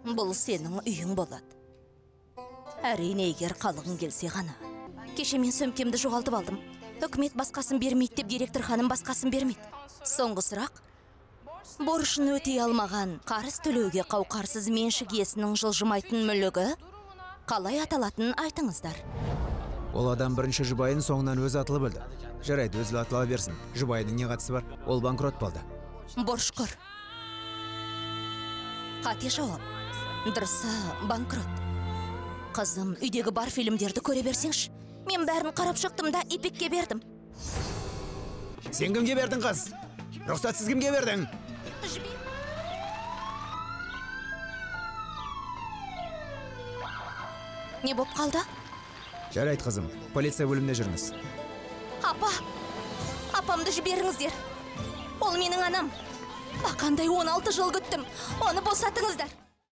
Бұл сенің үйің болады. Әрине, егер қалығың келсе ғана. Кеше мен сөмкемді жоғалтып алдым. Үкімет басқасын бермейді деп директор ханым басқасын бермейді. Соңғы сұрақ. Борышын өтей алмаған, қарыз төлеуге қауқарсыз меншік иесінің жылжымайтын мүлігі қалай аталатынын айтыңыздар. Ол адам бірінші жұбайын соңынан өзі атылып өлді. Жарайды, өзі атыла берсін. Жұбайының не қатысы бар? Ол банкрот болды. Борышқор. Қате жауап. Дұрысы, банкрот. Қызым, үйдегі бар фильмдерді көре берсеңші. Мен бәрін қарап шықтым да Ипекке бердім. Сен кімге бердің, қыз? Рұқсатсыз кімге бердің? Не боп қалды? Жарайды, қызым. Полиция бөліміне жүріңіз. Апа! Апамды жіберіңіздер. Ол менің анам. Бақандай 16 жыл күттім. Оны босатыңыздар.